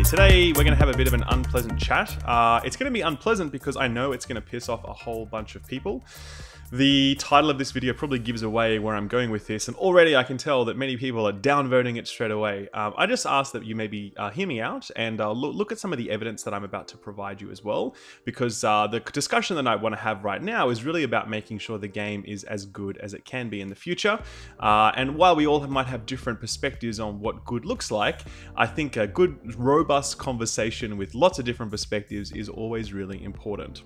Today we're going to have a bit of an unpleasant chat. It's going to be unpleasant because I know it's going to piss off a whole bunch of people. The title of this video probably gives away where I'm going with this, and already I can tell that many people are downvoting it straight away. I just ask that you maybe hear me out and look at some of the evidence that I'm about to provide you as well, because the discussion that I want to have right now is really about making sure the game is as good as it can be in the future. And while we all might have different perspectives on what good looks like, I think a good, robust conversation with lots of different perspectives is always really important.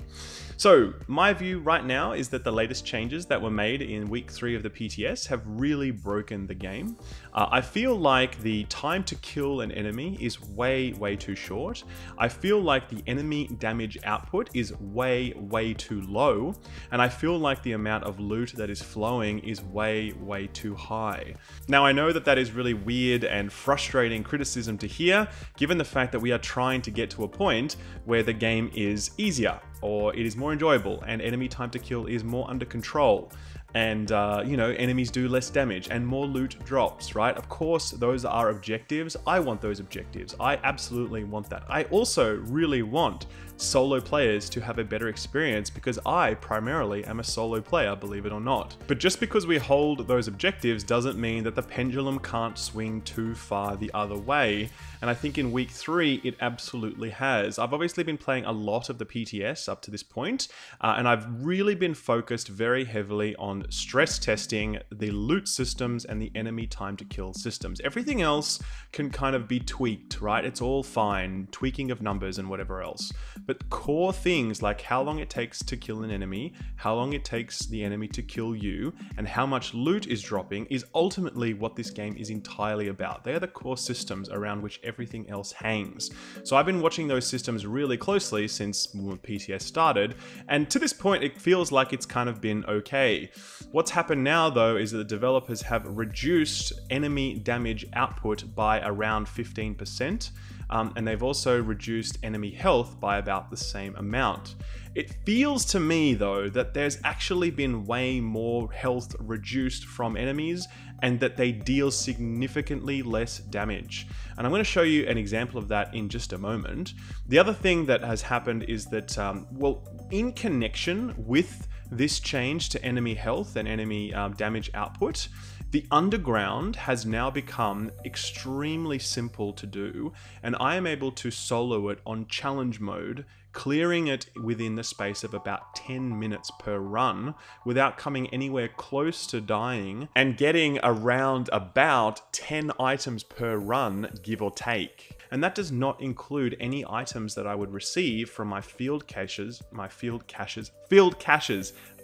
So my view right now is that the latest changes that were made in week 3 of the PTS have really broken the game. I feel like the time to kill an enemy is way too short. I feel like the enemy damage output is way too low. And I feel like the amount of loot that is flowing is way too high. Now I know that that is really weird and frustrating criticism to hear, given the fact that we are trying to get to a point where the game is easier, or it is more enjoyable, and enemy time to kill is more under control. And, you know, enemies do less damage and more loot drops, right? Of course, those are objectives. I want those objectives. I absolutely want that. I also really want solo players to have a better experience because I primarily am a solo player, believe it or not. But just because we hold those objectives doesn't mean that the pendulum can't swing too far the other way. And I think in week 3, it absolutely has. I've obviously been playing a lot of the PTS up to this point, and I've really been focused very heavily on stress testing the loot systems and the enemy time to kill systems. Everything else can kind of be tweaked, right? It's all fine, tweaking of numbers and whatever else. But core things like how long it takes to kill an enemy, how long it takes the enemy to kill you, and how much loot is dropping is ultimately what this game is entirely about. They are the core systems around which everything else hangs. So I've been watching those systems really closely since PTS started, and to this point it feels like it's kind of been okay. What's happened now though is that the developers have reduced enemy damage output by around 15%. And they've also reduced enemy health by about the same amount. It feels to me though that there's actually been way more health reduced from enemies and that they deal significantly less damage. And I'm going to show you an example of that in just a moment. The other thing that has happened is that, well, in connection with this change to enemy health and enemy damage output, the underground has now become extremely simple to do, and I am able to solo it on challenge mode, clearing it within the space of about 10 minutes per run without coming anywhere close to dying, and getting around about 10 items per run, give or take. And that does not include any items that I would receive from my field caches,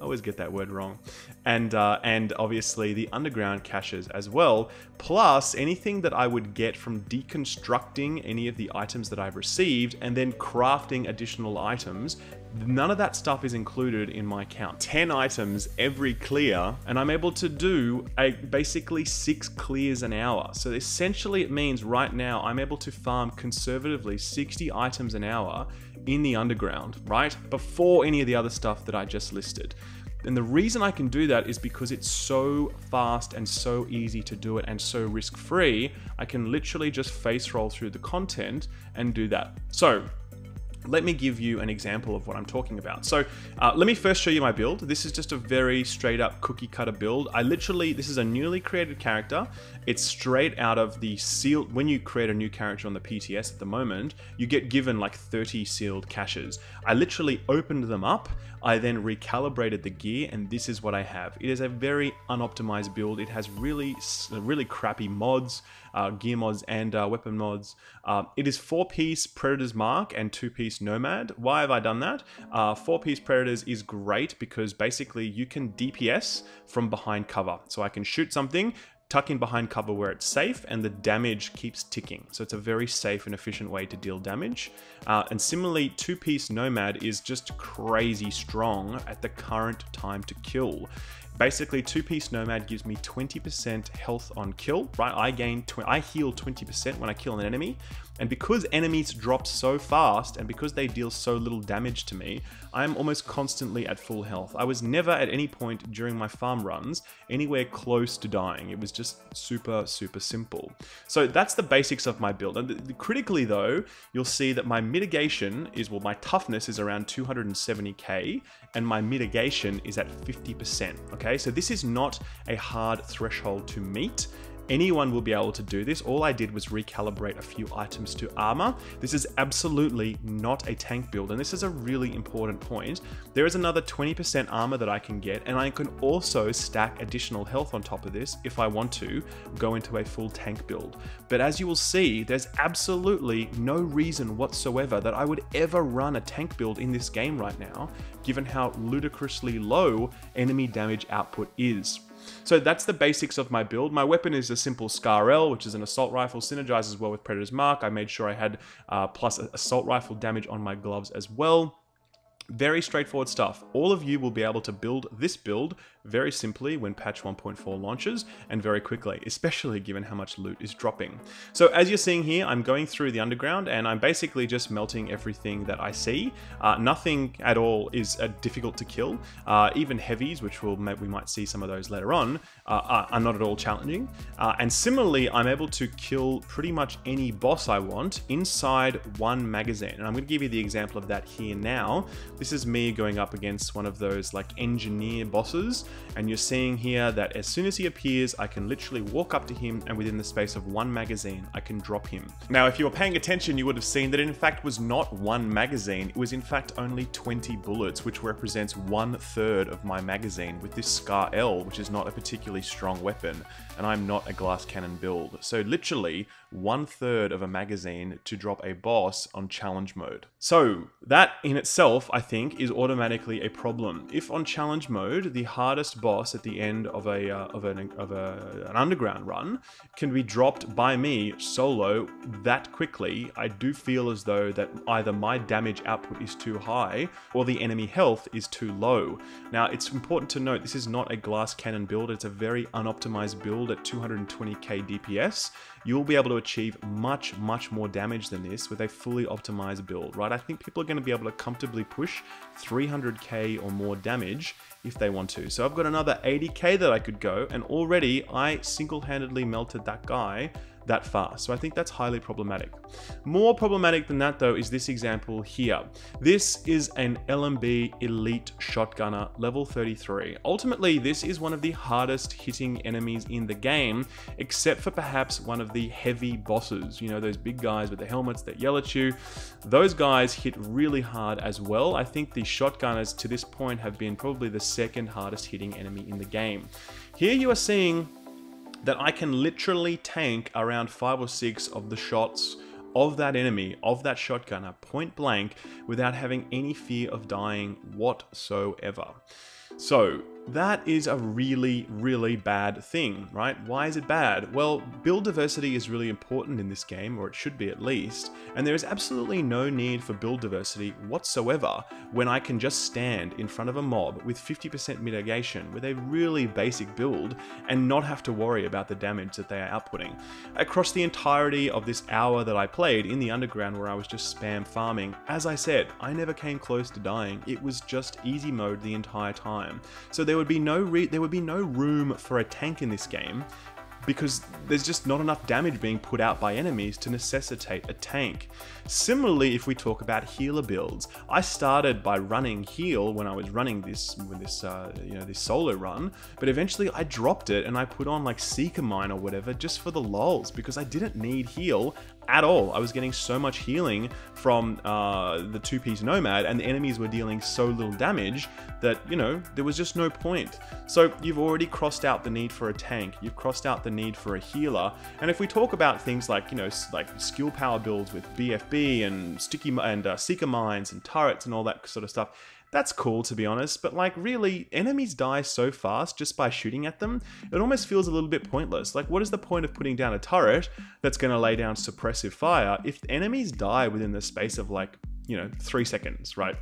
I always get that word wrong, and obviously the underground caches as well, plus anything that I would get from deconstructing any of the items that I've received and then crafting additional items. None of that stuff is included in my count. 10 items every clear, and I'm able to do basically 6 clears an hour. So essentially it means right now I'm able to farm conservatively 60 items an hour in the underground, right? Before any of the other stuff that I just listed. And the reason I can do that is because it's so fast and so easy to do it and so risk-free. I can literally just face roll through the content and do that. So let me give you an example of what I'm talking about. So let me first show you my build. This is just a very straight up cookie cutter build. This is a newly created character. It's straight out of the sealed, when you create a new character on the PTS at the moment, you get given like 30 sealed caches. I literally opened them up. I then recalibrated the gear, and this is what I have. It is a very unoptimized build. It has really crappy mods, gear mods and weapon mods. It is 4-piece Predator's Mark and 2-piece Nomad. Why have I done that? 4-piece Predators is great because basically you can DPS from behind cover. So I can shoot something, tuck in behind cover where it's safe, and the damage keeps ticking. So it's a very safe and efficient way to deal damage. And similarly, 2-piece Nomad is just crazy strong at the current time to kill. Basically, two-piece Nomad gives me 20% health on kill, right? I heal 20% when I kill an enemy. And because enemies drop so fast and because they deal so little damage to me, I'm almost constantly at full health. I was never at any point during my farm runs anywhere close to dying. It was just super, super simple. So that's the basics of my build. And critically though, you'll see that my mitigation is, well, my toughness is around 270k and my mitigation is at 50%, okay? So this is not a hard threshold to meet. Anyone will be able to do this. All I did was recalibrate a few items to armor. This is absolutely not a tank build, and this is a really important point. There is another 20% armor that I can get, and I can also stack additional health on top of this if I want to go into a full tank build. But as you will see, there's absolutely no reason whatsoever that I would ever run a tank build in this game right now, given how ludicrously low enemy damage output is. So that's the basics of my build. My weapon is a simple Scar L, which is an assault rifle, synergizes well with Predator's Mark. I made sure I had plus assault rifle damage on my gloves as well. Very straightforward stuff. All of you will be able to build this build very simply when patch 1.4 launches and very quickly, especially given how much loot is dropping. So as you're seeing here, I'm going through the underground and I'm basically just melting everything that I see. Nothing at all is difficult to kill. Even heavies, which we might see some of those later on, are not at all challenging. And similarly, I'm able to kill pretty much any boss I want inside one magazine. And I'm going to give you the example of that here now. This is me going up against one of those like engineer bosses, and you're seeing here that as soon as he appears, I can literally walk up to him and within the space of one magazine, I can drop him. Now, if you were paying attention, you would have seen that it in fact was not one magazine. It was in fact only 20 bullets, which represents 1/3 of my magazine with this Scar L, which is not a particularly strong weapon, and I'm not a glass cannon build. So literally 1/3 of a magazine to drop a boss on challenge mode. So that in itself, I think, is automatically a problem. If on challenge mode, the hardest boss at the end of an underground run can be dropped by me solo that quickly, I do feel as though that either my damage output is too high or the enemy health is too low. Now, it's important to note this is not a glass cannon build. It's a very unoptimized build at 220k DPS. You'll be able to achieve much, much more damage than this with a fully optimized build, right? I think people are going to be able to comfortably push 300k or more damage if they want to. So I've got another 80k that I could go, and already I single-handedly melted that guy that fast. So I think that's highly problematic. More problematic than that though is this example here. This is an LMB Elite Shotgunner level 33. Ultimately, this is one of the hardest hitting enemies in the game, except for perhaps one of the heavy bosses. You know, those big guys with the helmets that yell at you. Those guys hit really hard as well. I think the shotgunners to this point have been probably the second hardest hitting enemy in the game. Here you are seeing that I can literally tank around 5 or 6 of the shots of that enemy, of that shotgunner, point blank, without having any fear of dying whatsoever. So that is a really, really bad thing, right? Why is it bad? Well, build diversity is really important in this game, or it should be at least, and there is absolutely no need for build diversity whatsoever when I can just stand in front of a mob with 50% mitigation with a really basic build and not have to worry about the damage that they are outputting. Across the entirety of this hour that I played in the underground where I was just spam farming, as I said, I never came close to dying. It was just easy mode the entire time. So there would be no room for a tank in this game because there's just not enough damage being put out by enemies to necessitate a tank. Similarly, if we talk about healer builds, I started by running heal when I was running this solo run, but eventually I dropped it and I put on like Seeker Mine or whatever just for the lols because I didn't need heal at all. I was getting so much healing from the two-piece Nomad, and the enemies were dealing so little damage that, you know, there was just no point. So you've already crossed out the need for a tank, you've crossed out the need for a healer, and if we talk about things like, you know, like skill power builds with BFB and Seeker Mines and turrets and all that sort of stuff, that's cool, to be honest, but like really, enemies die so fast just by shooting at them, it almost feels a little bit pointless. Like, what is the point of putting down a turret that's going to lay down suppressive fire if enemies die within the space of like, you know, 3 seconds, right?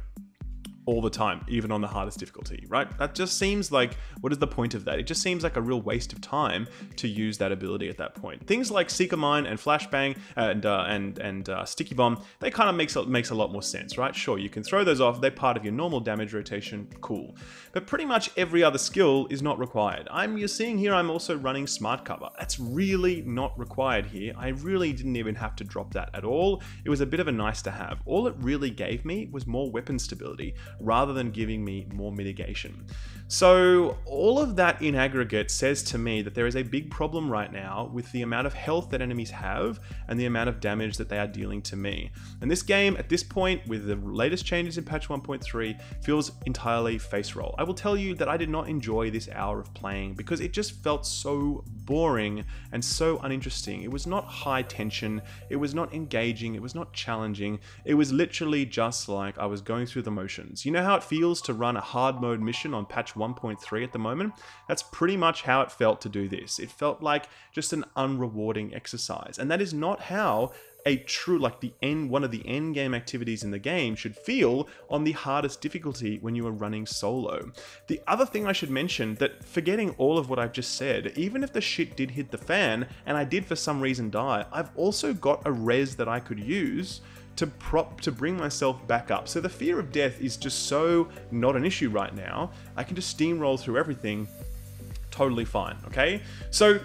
all the time, even on the hardest difficulty, right? That just seems like, what is the point of that? It just seems like a real waste of time to use that ability at that point. Things like Seeker Mine and Flashbang and Sticky Bomb, they kind of makes a lot more sense, right? Sure, you can throw those off, they're part of your normal damage rotation, cool. But pretty much every other skill is not required. You're seeing here I'm also running Smart Cover. That's really not required here. I really didn't even have to drop that at all. It was a bit of a nice to have. All it really gave me was more weapon stability, rather than giving me more mitigation. So all of that in aggregate says to me that there is a big problem right now with the amount of health that enemies have and the amount of damage that they are dealing to me. And this game at this point, with the latest changes in patch 1.3, feels entirely face roll. I will tell you that I did not enjoy this hour of playing because it just felt so boring and so uninteresting. It was not high tension, it was not engaging, it was not challenging. It was literally just like I was going through the motions. You know how it feels to run a hard mode mission on patch 1.3 at the moment? That's pretty much how it felt to do this. It felt like just an unrewarding exercise. And that is not how a true, like one of the end game activities in the game should feel on the hardest difficulty when you are running solo. The other thing I should mention, that forgetting all of what I've just said, even if the shit did hit the fan and I did for some reason die, I've also got a res that I could use to bring myself back up. So the fear of death is just so not an issue right now. I can just steamroll through everything totally fine, okay? So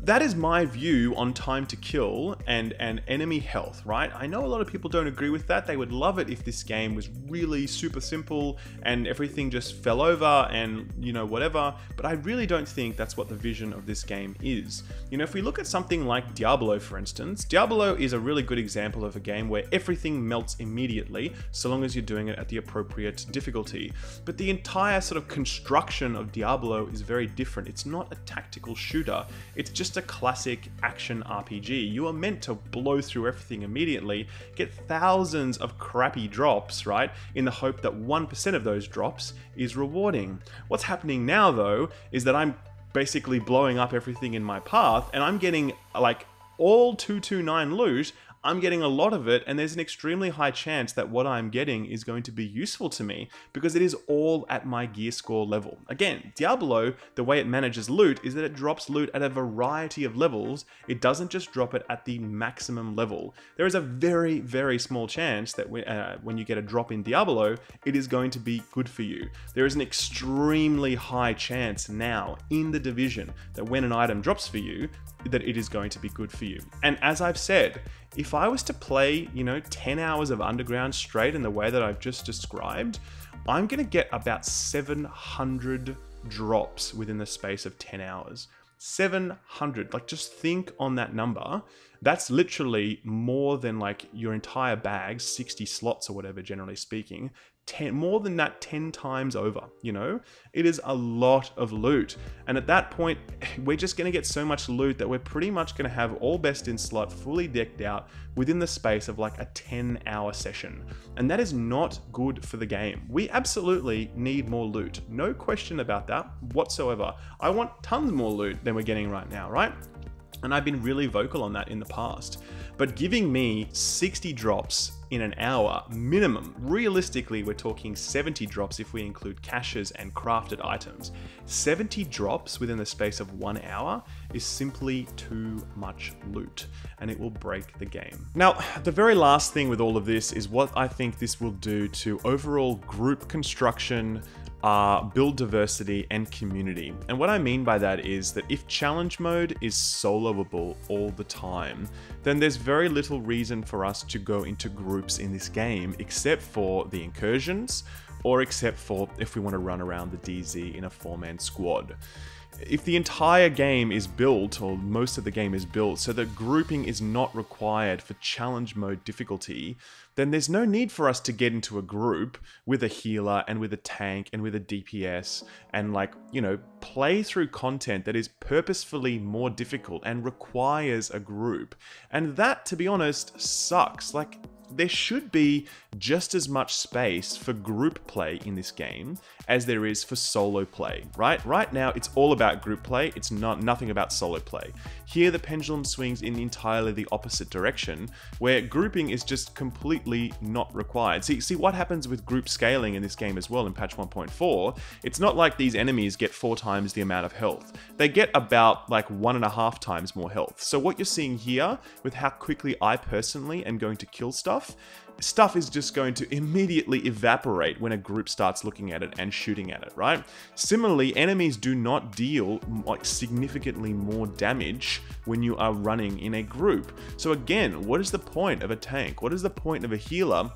that is my view on time to kill and enemy health, right? I know a lot of people don't agree with that. They would love it if this game was really super simple and everything just fell over and, you know, whatever. But I really don't think that's what the vision of this game is. You know, if we look at something like Diablo, for instance, Diablo is a really good example of a game where everything melts immediately, so long as you're doing it at the appropriate difficulty. But the entire sort of construction of Diablo is very different. It's not a tactical shooter. It's just a classic action RPG. You are meant to blow through everything immediately, get thousands of crappy drops, right, in the hope that 1% of those drops is rewarding. What's happening now, though, is that I'm basically blowing up everything in my path, and I'm getting, like, all 229 loot. I'm getting a lot of it, and there's an extremely high chance that what I'm getting is going to be useful to me because it is all at my gear score level. Again, Diablo, the way it manages loot is that it drops loot at a variety of levels. It doesn't just drop it at the maximum level. There is a very, very small chance that when you get a drop in Diablo, it is going to be good for you. There is an extremely high chance now in the Division that when an item drops for you, that it is going to be good for you. And as I've said, if I was to play, 10 hours of Underground straight in the way that I've just described, I'm going to get about 700 drops within the space of 10 hours. 700, like just think on that number. That's literally more than like your entire bag, 60 slots or whatever, generally speaking. More than that 10 times over, It is a lot of loot. And at that point, we're just going to get so much loot that we're pretty much going to have all best in slot fully decked out within the space of like a 10-hour session. And that is not good for the game. We absolutely need more loot. No question about that whatsoever. I want tons more loot than we're getting right now, right? And I've been really vocal on that in the past. But giving me 60 drops in an hour minimum, realistically we're talking 70 drops if we include caches and crafted items. 70 drops within the space of 1 hour is simply too much loot, and it will break the game. Now, the very last thing with all of this is what I think this will do to overall group construction, build diversity, and community. And what I mean by that is that if challenge mode is soloable all the time, then there's very little reason for us to go into groups in this game, except for the incursions, or except for if we want to run around the DZ in a 4-man squad. If the entire game is built, or most of the game is built, so that grouping is not required for challenge mode difficulty, then there's no need for us to get into a group with a healer and with a tank and with a DPS and play through content that is purposefully more difficult and requires a group. And that, to be honest, sucks. Like, there should be just as much space for group play in this game as there is for solo play, right? Right now, it's all about group play. It's nothing about solo play. Here, the pendulum swings in entirely the opposite direction, where grouping is just completely not required. See what happens with group scaling in this game as well in patch 1.4. It's not like these enemies get 4 times the amount of health. They get about like 1.5 times more health. So what you're seeing here with how quickly I personally am going to kill stuff is just going to immediately evaporate when a group starts looking at it and shooting at it, right? Similarly, enemies do not deal like significantly more damage when you are running in a group. So again, what is the point of a tank? What is the point of a healer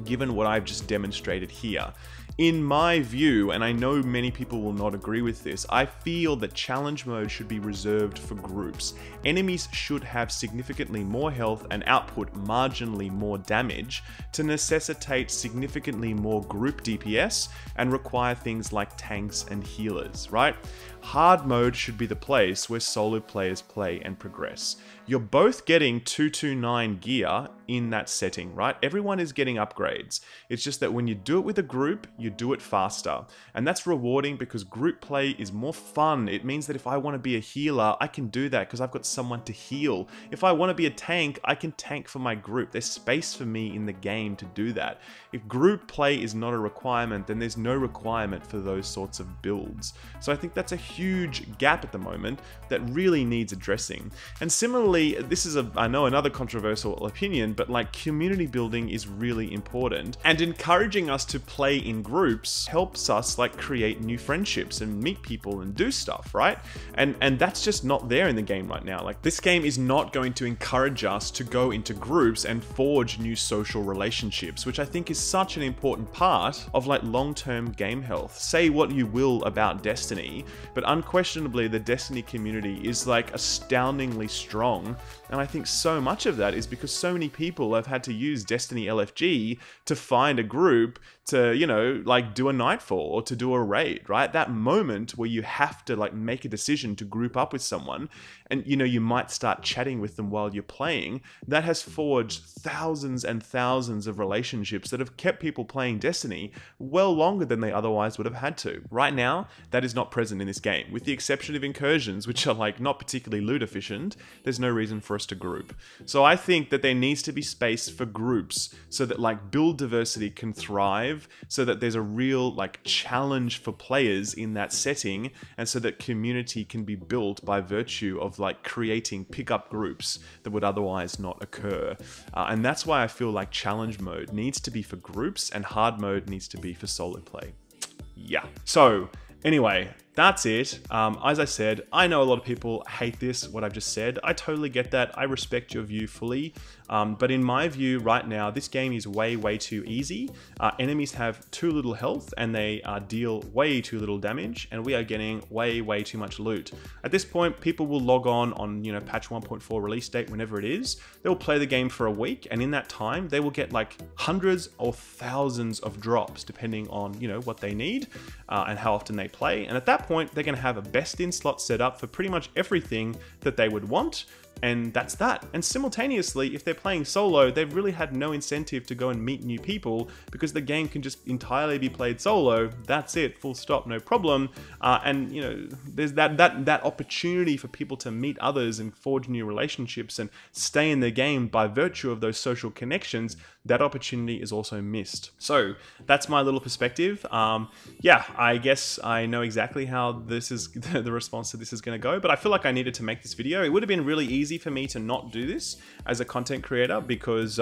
given what I've just demonstrated here? In my view, and I know many people will not agree with this, I feel that challenge mode should be reserved for groups. Enemies should have significantly more health and output marginally more damage to necessitate significantly more group DPS and require things like tanks and healers, right? Hard mode should be the place where solo players play and progress. You're both getting 229 gear in that setting, right? Everyone is getting upgrades. It's just that when you do it with a group, you do it faster. And that's rewarding because group play is more fun. It means that if I want to be a healer, I can do that because I've got someone to heal. If I want to be a tank, I can tank for my group. There's space for me in the game to do that. If group play is not a requirement, then there's no requirement for those sorts of builds. So I think that's a huge gap at the moment that really needs addressing. And similarly, this is I know another controversial opinion, but like community building is really important, and encouraging us to play in groups helps us like create new friendships and meet people and do stuff, right? And that's just not there in the game right now. Like this game is not going to encourage us to go into groups and forge new social relationships, which I think is such an important part of like long-term game health. Say what you will about Destiny, but unquestionably the Destiny community is like astoundingly strong, and I think so much of that is because so many people have had to use Destiny LFG to find a group to, you know, like do a nightfall or to do a raid, right? That moment where you have to like make a decision to group up with someone and, you know, you might start chatting with them while you're playing, that has forged thousands and thousands of relationships that have kept people playing Destiny well longer than they otherwise would have had to. Right now, that is not present in this game. With the exception of incursions, which are like not particularly loot efficient, there's no reason for us to group. So I think that there needs to be space for groups so that like build diversity can thrive, so that there's a real like challenge for players in that setting, and so that community can be built by virtue of like creating pickup groups that would otherwise not occur. And that's why I feel like challenge mode needs to be for groups and hard mode needs to be for solo play. Yeah. So anyway, that's it. As I said, I know a lot of people hate this, what I've just said. I totally get that. I respect your view fully. But in my view right now, this game is way too easy. Enemies have too little health and they deal way too little damage, and we are getting way too much loot. At this point, people will log on, you know, patch 1.4 release date, whenever it is. They'll play the game for a week, and in that time, they will get like hundreds or thousands of drops, depending on, you know, what they need and how often they play. And at that point, they're going to have a best-in slot set up for pretty much everything that they would want. And that's that. And simultaneously, if they're playing solo, they've really had no incentive to go and meet new people because the game can just entirely be played solo. That's it, full stop, no problem. And you know, there's that opportunity for people to meet others and forge new relationships and stay in the game by virtue of those social connections. That opportunity is also missed. So that's my little perspective. Yeah, I guess I know exactly how this is the response to this is going to go, but I feel like I needed to make this video. It would have been really easy for me to not do this as a content creator because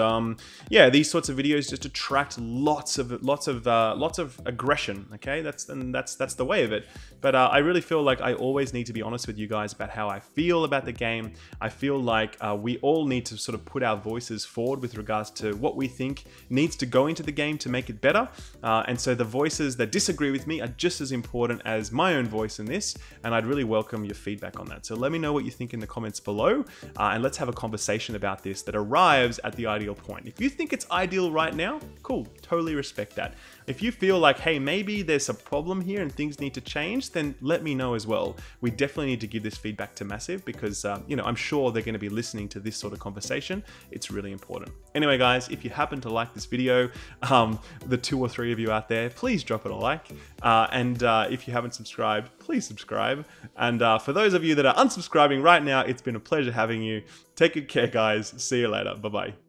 yeah, these sorts of videos just attract lots of aggression. Okay, that's the way of it. But I really feel like I always need to be honest with you guys about how I feel about the game. I feel like we all need to sort of put our voices forward with regards to what we think needs to go into the game to make it better. And so the voices that disagree with me are just as important as my own voice in this, and I'd really welcome your feedback on that. So let me know what you think in the comments below. And let's have a conversation about this that arrives at the ideal point. If you think it's ideal right now, cool. cool, totally respect that. If you feel like, hey, maybe there's a problem here and things need to change, then let me know as well. We definitely need to give this feedback to Massive because, you know, I'm sure they're going to be listening to this sort of conversation. It's really important. Anyway, guys, if you happen to like this video, the 2 or 3 of you out there, please drop it a like. And if you haven't subscribed, please subscribe. And for those of you that are unsubscribing right now, it's been a pleasure having you. Take good care, guys. See you later. Bye-bye.